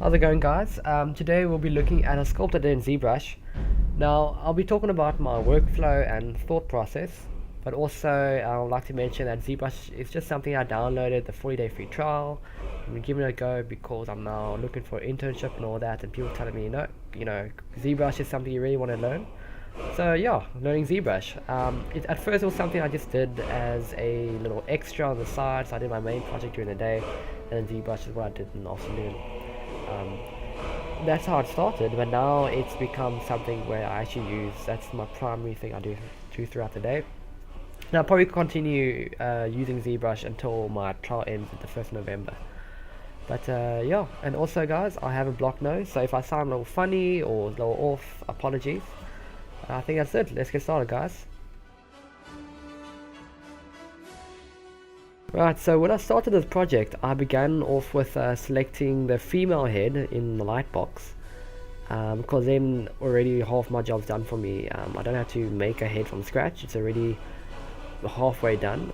How's it going, guys? Today we'll be looking at a sculpt I did in ZBrush. Now I'll be talking about my workflow and thought process, but also I would like to mention that ZBrush is just something I downloaded the 40-day free trial. I'm giving it a go because I'm now looking for an internship and all that, and people telling me, ZBrush is something you really want to learn. So yeah, learning ZBrush. At first it was something I just did as a little extra on the side, so I did my main project during the day, and then ZBrush is what I did in the afternoon. That's how it started, but now it's become something where I actually use. That's my primary thing I do throughout the day. And I'll probably continue using ZBrush until my trial ends at the 1st November. But yeah, and also guys, I have a blocked nose, so if I sound a little funny or a little off, apologies. I think that's it. Let's get started, guys. Right, so when I started this project, I began off with selecting the female head in the lightbox, because then already half my job's done for me. I don't have to make a head from scratch, it's already halfway done.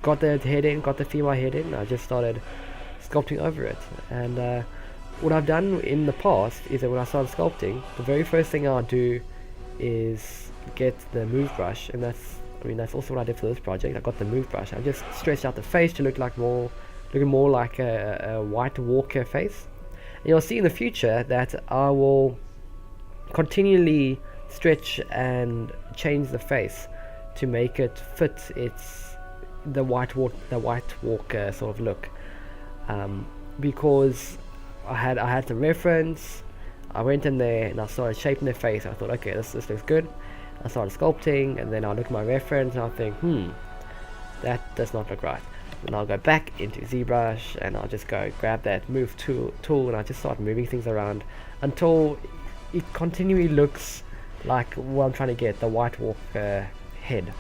Got the head in, got the female head in, I just started sculpting over it. And what I've done in the past is that when I started sculpting, the very first thing I'll do is get the move brush, and that's also what I did for this project. I got the move brush. I just stretched out the face to look more like a White Walker face. And you'll see in the future that I will continually stretch and change the face to make it fit the White Walker sort of look. Because I had the reference. I went in there and I started shaping the face. I thought, okay, this looks good. I started sculpting, and then I'll look at my reference and I'll think, that does not look right. And I'll go back into ZBrush and I'll just go grab that move tool and I just start moving things around until it continually looks like what I'm trying to get, the White Walker head.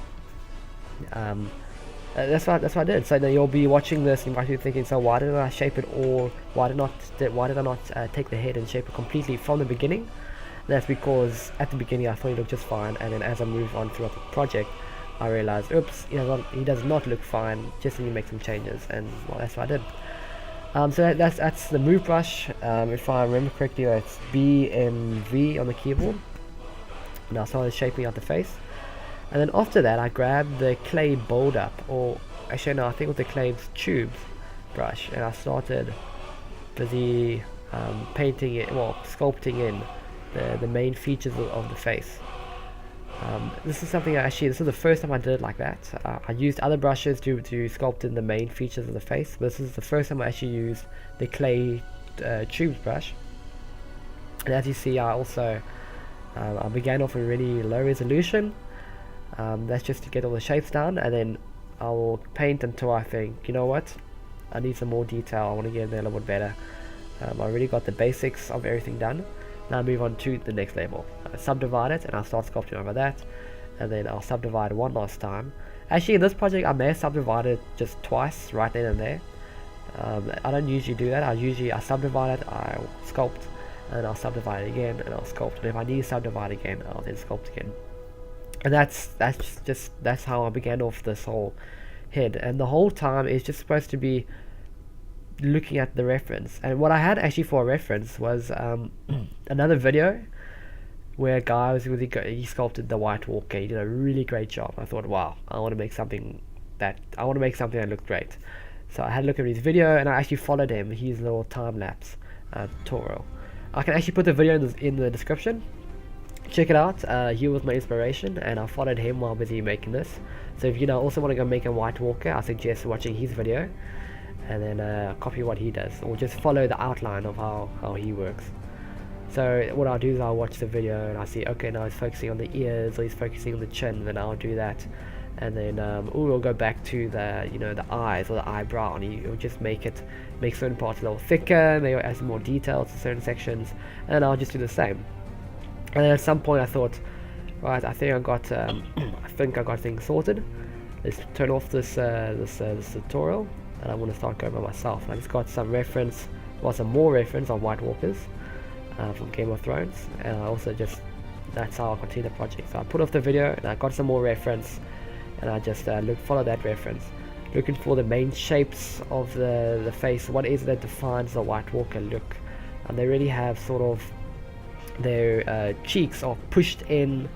That's what I did. So then you'll be watching this and you might be thinking, so why didn't I shape it all? Why did I not take the head and shape it completely from the beginning? That's because at the beginning I thought he looked just fine, and then as I moved on throughout the project, I realized, oops, he does not look fine. Just need to make some changes, and well, that's what I did. So that's the move brush. If I remember correctly, that's BMV on the keyboard. And I started shaping out the face, and then after that, I grabbed the clay build up, or actually no, I think it was the clay tubes brush, and I started busy painting it, sculpting in the main features of the face. This is the first time I did it like that. I used other brushes to sculpt in the main features of the face, but this is the first time I actually used the clay tubes brush. And as you see, I began off with really low resolution. That's just to get all the shapes down, and then I will paint until I think, you know what, I need some more detail, I want to get in there a little bit better. I already got the basics of everything done. Now I move on to the next level. I subdivide it and I'll start sculpting over that, and then I'll subdivide one last time. Actually, in this project I may have subdivided just twice, right then and there. I don't usually do that. I subdivide it, I'll sculpt, and I'll subdivide it again, and I'll sculpt. And if I need to subdivide again, I'll then sculpt again. And that's how I began off this whole head. And the whole time is just supposed to be looking at the reference. And what I had actually for a reference was another video where a guy he sculpted the White Walker. He did a really great job. I thought, wow, I want to make something that looked great. So I had a look at his video and I actually followed him, his little time-lapse tutorial. I can actually put the video in the description. Check it out. He was my inspiration, and I followed him while busy making this. So if you also want to go make a White Walker, I suggest watching his video and then copy what he does, or just follow the outline of how he works. So what I'll do is I'll watch the video and I see, okay, now he's focusing on the ears, or he's focusing on the chin, then I'll do that. And then we'll go back to the eyes or the eyebrow, and he'll just make certain parts a little thicker, maybe add some more details to certain sections, and I'll just do the same. And then at some point I thought, right, I think I got things sorted. Let's turn off this tutorial, and I want to start going by myself. I just got some more reference on White Walkers from Game of Thrones, and I also that's how I continue the project. So I put off the video and I got some more reference, and I just followed that reference. looking for the main shapes of the face. What is it that defines the White Walker look? And they really have sort of their cheeks are pushed in,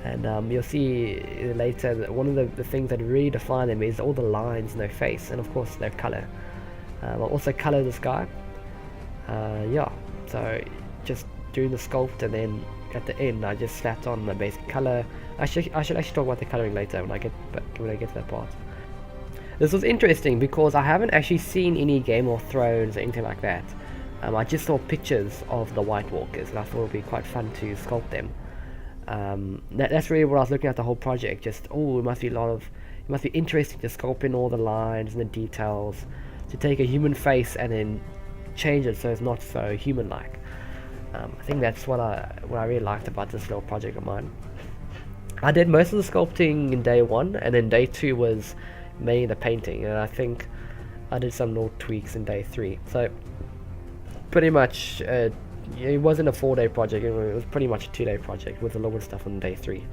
and you'll see later that one of the things that really define them is all the lines in their face, and of course their color. I'll also color this guy. Yeah, so just doing the sculpt, and then at the end I just slapped on the basic color. I should actually talk about the coloring later when I get to that part. This was interesting because I haven't actually seen any Game of Thrones or anything like that. I just saw pictures of the White Walkers, and I thought it would be quite fun to sculpt them. That's really what I was looking at the whole project. Just it must be interesting to sculpt in all the lines and the details, to take a human face and then change it so it's not so human-like. I think that's what I really liked about this little project of mine. I did most of the sculpting in day 1, and then day 2 was mainly the painting, and I think I did some little tweaks in day 3. So pretty much it wasn't a 4-day project, it was pretty much a 2-day project with a lot of stuff on day 3.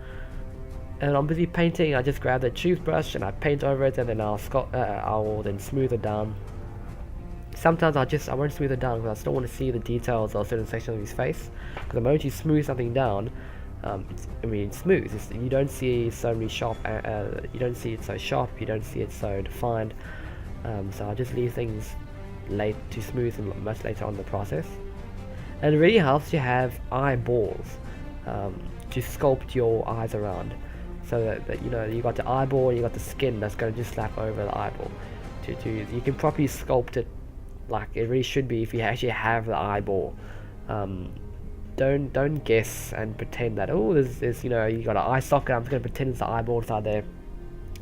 And I'm busy painting. I just grab the toothbrush and I paint over it, and then I'll then smooth it down. Sometimes I won't smooth it down because I still want to see the details of certain sections of his face. Because the moment you smooth something down, it's smooth. You don't see so many sharp. You don't see it so sharp. You don't see it so defined. So I just leave things to smooth and much later on in the process. And it really helps to have eyeballs to sculpt your eyes around, so that you got the eyeball, you got the skin that's going to just slap over the eyeball. You can properly sculpt it like it really should be if you actually have the eyeball. Don't guess and pretend that there's you got an eye socket. I'm just going to pretend it's the eyeball inside there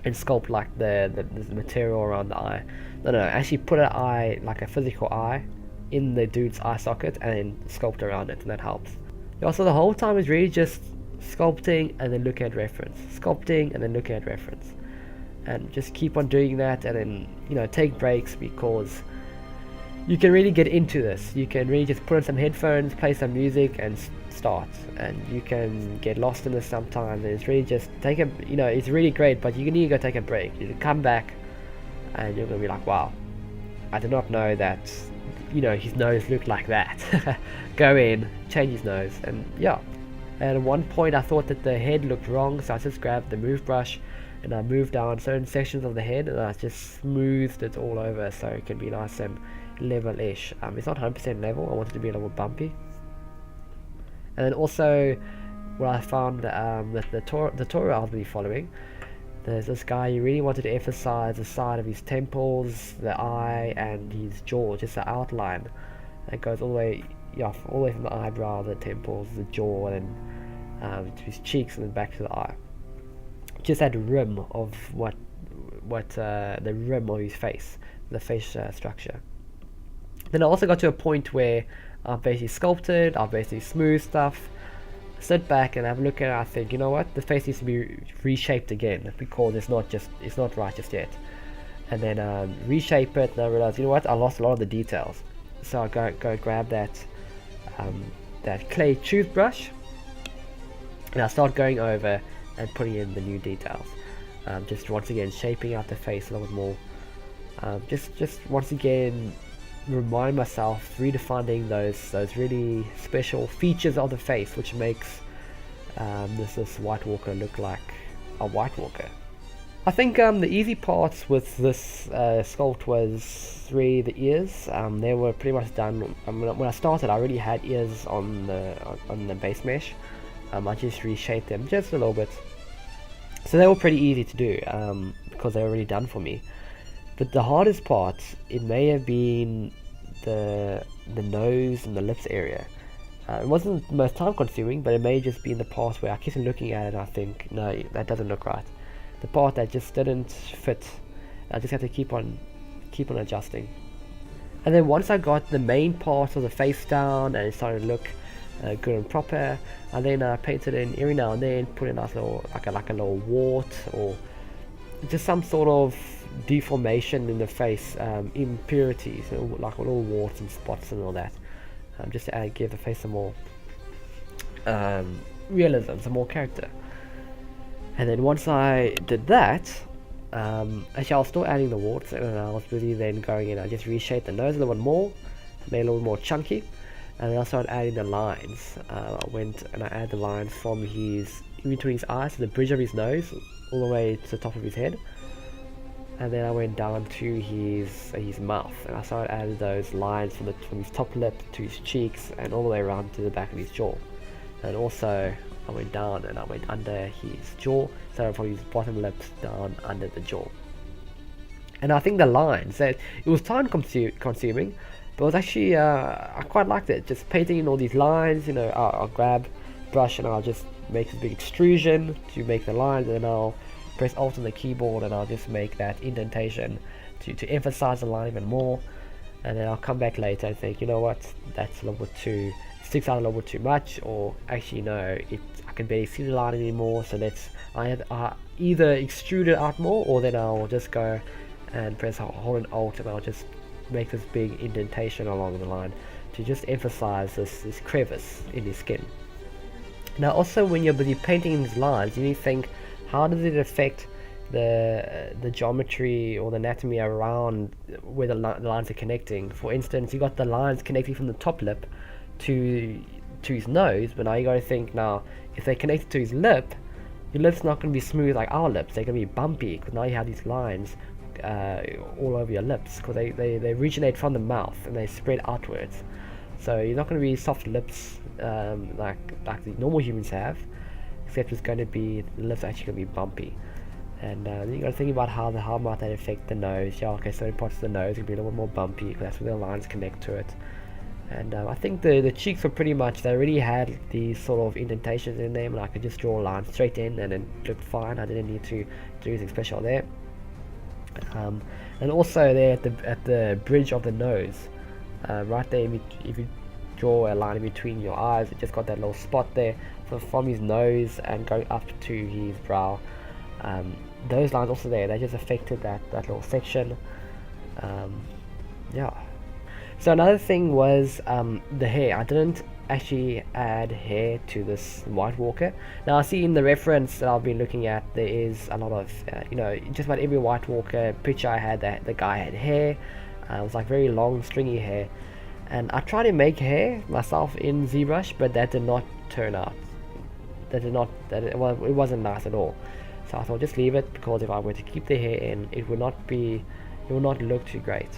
and sculpt like the material around the eye. No, actually put an eye, like a physical eye, in the dude's eye socket and then sculpt around it, and that helps. Also, the whole time is really just sculpting and then looking at reference, sculpting and then looking at reference, and just keep on doing that, and then take breaks, because you can really get into this. You can really just put on some headphones, play some music, and start. And you can get lost in this sometimes. And it's really just it's really great, but you need to go take a break. You can come back, and you're gonna be like, wow, I did not know that his nose looked like that. Go in, change his nose, and yeah. And at one point I thought that the head looked wrong, so I just grabbed the move brush and I moved down certain sections of the head, and I just smoothed it all over so it can be nice and level-ish. It's not 100% level. I want it to be a little bumpy. And then also, what I found that the tutorial I'll be following, there's this guy who really wanted to emphasize the side of his temples, the eye, and his jaw, just the outline. It goes all the way from the eyebrow, the temples, the jaw, and to his cheeks, and then back to the eye. Just that rim of the rim of his face, the face structure. Then I also got to a point where I've basically sculpted, I've basically smoothed stuff, sit back and have a look at it. I think, you know what, the face needs to be reshaped again, because it's not right just yet. And then reshape it, and I realized, you know what, I lost a lot of the details. So I go grab that clay toothbrush, and I start going over and putting in the new details. Just once again shaping out the face a little bit more. Just once again remind myself, redefining those really special features of the face, which makes this White Walker look like a White Walker. I think the easy parts with this sculpt was really the ears. They were pretty much done. When I started, I already had ears on the base mesh. I just reshaped them just a little bit, so they were pretty easy to do because they were already done for me. But the hardest part, it may have been the nose and the lips area. It wasn't the most time consuming, but it may just be in the part where I keep looking at it and I think, no, that doesn't look right. The part that just didn't fit, I just had to keep on adjusting. And then once I got the main part of the face down and it started to look good and proper, and then I painted in every now and then, put in a nice little like a little wart or just some sort of deformation in the face, impurities, like little warts and spots and all that, just to give the face some more realism, some more character. And then once I did that, Actually, I was still adding the warts, and I was busy then going in. I just reshaped the nose a little bit more, made it a little more chunky, and then I started adding the lines. I went and I added the lines from his in between his eyes to the bridge of his nose, all the way to the top of his head, and then I went down to his mouth, and I started adding those lines from his top lip to his cheeks, and all the way around to the back of his jaw, and also I went down and I went under his jaw, so from his bottom lips down under the jaw. And I think the lines, that it was time consuming, but it was actually, I quite liked it, just painting in all these lines. You know, I'll grab brush and I'll just make this big extrusion to make the lines, and then I'll press Alt on the keyboard and I'll just make that indentation to emphasize the line even more. And then I'll come back later and think, you know what, that's a little bit too, sticks out a little bit too much, or actually no, I can barely see the line anymore, so I either extrude it out more, or then I'll just go and press hold and Alt, and I'll just make this big indentation along the line to just emphasize this crevice in his skin. Now also, when you're busy painting these lines, you need to think, how does it affect the geometry or the anatomy around where the lines are connecting? For instance, you got the lines connecting from the top lip to his nose, but now you got to think, now if they connected to his lip, your lip's not going to be smooth like our lips. They're going to be bumpy, because now you have these lines all over your lips, because they originate from the mouth and they spread outwards. So you're not going to be soft lips like the normal humans have, except it's going to be, the lips are actually going to be bumpy. And then you got to think about how might that affect the nose. Yeah, okay, certain parts of the nose can be a little bit more bumpy, because that's where the lines connect to it. And I think the cheeks were pretty much, they already had these sort of indentations in them, and I could just draw lines straight in and it looked fine. I didn't need to do anything special there. And also there at the bridge of the nose, right there, if you draw a line in between your eyes, it just got that little spot there. So from his nose and going up to his brow, those lines also there, they just affected that little section. Yeah. So another thing was the hair. I didn't actually add hair to this White Walker. Now I see in the reference that I've been looking at, there is a lot of, you know, just about every White Walker picture I had, that the guy had hair. It was like very long, stringy hair. And I tried to make hair myself in ZBrush, but that did not turn out. It wasn't nice at all. So I thought, just leave it, because if I were to keep the hair in, it would not look too great.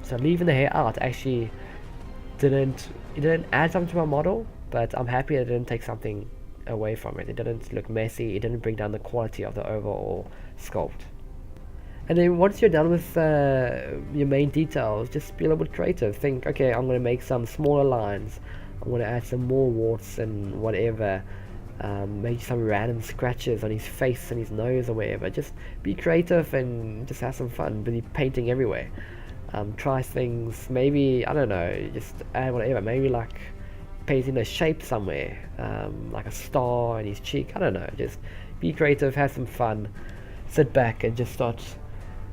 So leaving the hair out actually didn't add something to my model, but I'm happy it didn't take something away from it. It didn't look messy, it didn't bring down the quality of the overall sculpt. And then once you're done with your main details, just be a little bit creative. Think, okay, I'm going to make some smaller lines, I'm going to add some more warts and whatever, maybe some random scratches on his face and his nose or whatever. Just be creative and just have some fun, be painting everywhere. Try things, maybe, I don't know, just add whatever, maybe like painting a shape somewhere, like a star in his cheek, I don't know. Just be creative, have some fun, sit back and just start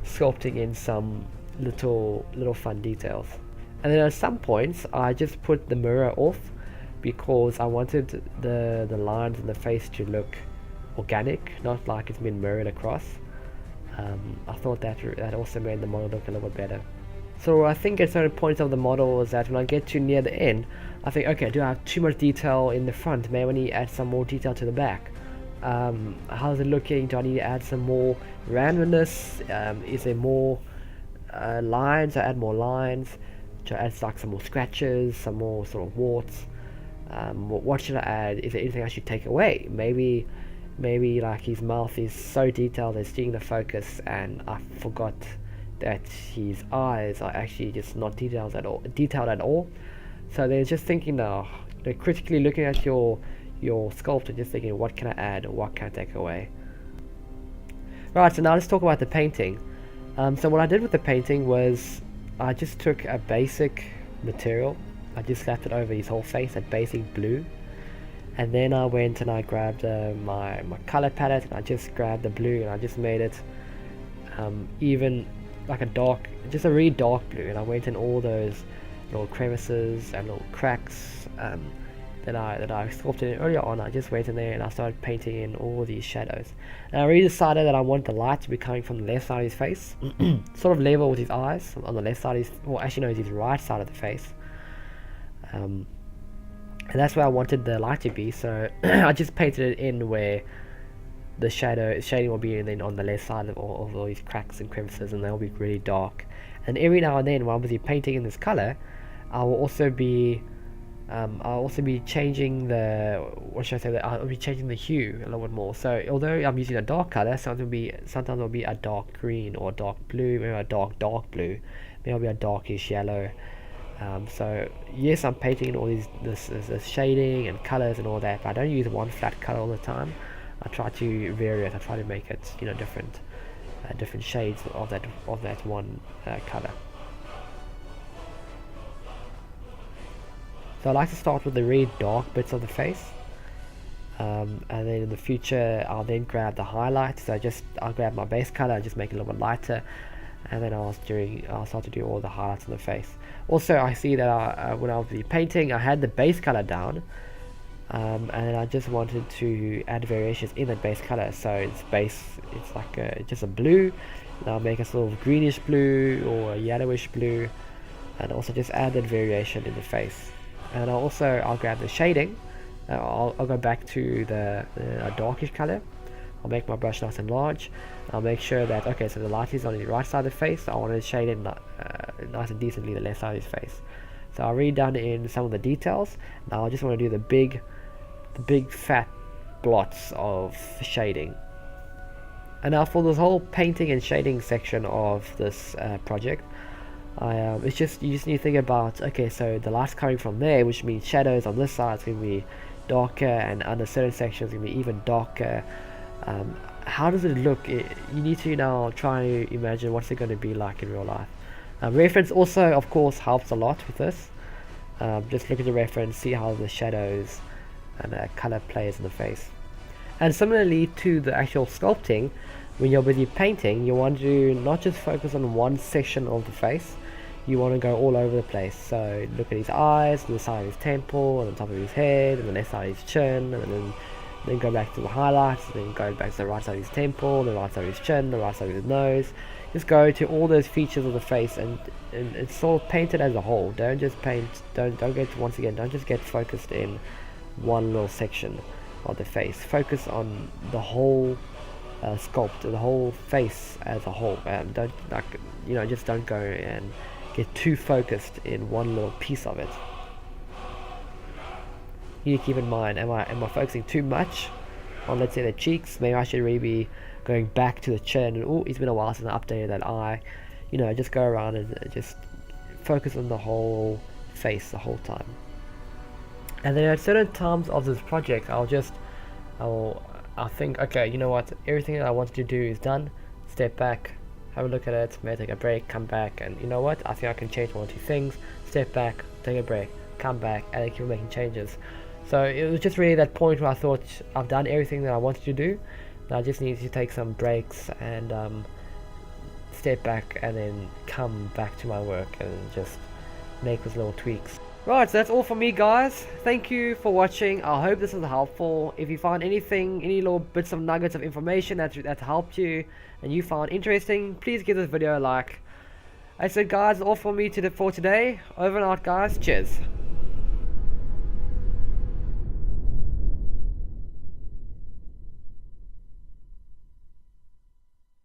sculpting in some little fun details. And then at some points I just put the mirror off, because I wanted the lines in the face to look organic, not like it's been mirrored across. I thought that also made the model look a little bit better. So I think at certain points of the model is that when I get to near the end, I think, okay, do I have too much detail in the front? Maybe I need to add some more detail to the back. How's it looking? Do I need to add some more randomness? Is there more lines? I add more lines. Do I add like some more scratches, some more sort of warts? What should I add? Is there anything I should take away? Maybe like his mouth is so detailed, it's stealing the focus, and I forgot that his eyes are actually just not detailed at all. So they're just thinking now, they're critically looking at your sculpt and just thinking, what can I add or what can I take away? Right, so now let's talk about the painting. So what I did with the painting was I just took a basic material, I just slapped it over his whole face, that basic blue, and then I went and I grabbed my color palette, and I just grabbed the blue and I just made it even like just a really dark blue, and I went in all those little crevices and little cracks I sculpted in earlier on, I just went in there and I started painting in all these shadows. And I really decided that I want the light to be coming from the left side of his face, sort of level with his eyes on the left side of his, well actually no, it's his right side of the face. And that's where I wanted the light to be, so I just painted it in where the shading will be, and then on the left side of all these cracks and crevices, and they'll be really dark. And every now and then, while I'm busy painting in this color, I'll also be changing the, what should I say, I'll be changing the hue a little bit more. So although I'm using a dark color, sometimes it'll be a dark green or a dark blue, maybe a dark blue, maybe it'll be a darkish yellow. So yes, I'm painting in all this shading and colors and all that, but I don't use one flat color all the time. I try to vary it. I try to make it, you know, different shades of that one color. So I like to start with the really dark bits of the face, and then in the future I'll then grab the highlights. So I'll grab my base color, just make it a little bit lighter, and then I'll start to do all the highlights on the face. Also, I see that when I was painting, I had the base color down, and I just wanted to add variations in that base color. So it's like just a blue, and I'll make a sort of greenish blue or a yellowish blue, and also just add that variation in the face. And I'll grab the shading. I'll go back to the darkish color. I'll make my brush nice and large. I'll make sure that, okay, so the light is on the right side of the face, so I want to shade in nice and decently the left side of his face. So I've already done in some of the details. Now I just want to do the big fat blots of shading. And now for this whole painting and shading section of this project, you just need to think about, okay, so the light's coming from there, which means shadows on this side is going to be darker, and under certain sections it's going to be even darker. How does it look? You need to now try to imagine what's it going to be like in real life. Reference also, of course, helps a lot with this. Just look at the reference, see how the shadows and color plays in the face. And similarly to the actual sculpting, when you're busy painting, you want to not just focus on one section of the face, you want to go all over the place. So look at his eyes, the side of his temple, and the top of his head, and the left side of his chin, and then go back to the highlights, and then go back to the right side of his temple, the right side of his chin, the right side of his nose. Just go to all those features of the face, and it's sort of paint it as a whole. Don't just paint, don't just get focused in one little section of the face. Focus on the whole sculpt, the whole face as a whole. Just don't go and get too focused in one little piece of it. You need to keep in mind, am I focusing too much on, let's say, the cheeks? Maybe I should really be going back to the chin, and oh, it's been a while since I updated that eye. Just go around and just focus on the whole face the whole time. And then at certain times of this project, I'll think, okay, you know what, everything that I wanted to do is done. Step back, have a look at it, maybe take a break, come back, and you know what, I think I can change one or two things. Step back, take a break, come back, and then keep making changes. So it was just really that point where I thought I've done everything that I wanted to do. I just need to take some breaks and step back, and then come back to my work and just make those little tweaks. Right, so that's all from me, guys. Thank you for watching. I hope this was helpful. If you find any little bits of nuggets of information that helped you and you found interesting, please give this video a like. I said, guys, all from me for today. Over and out, guys. Cheers.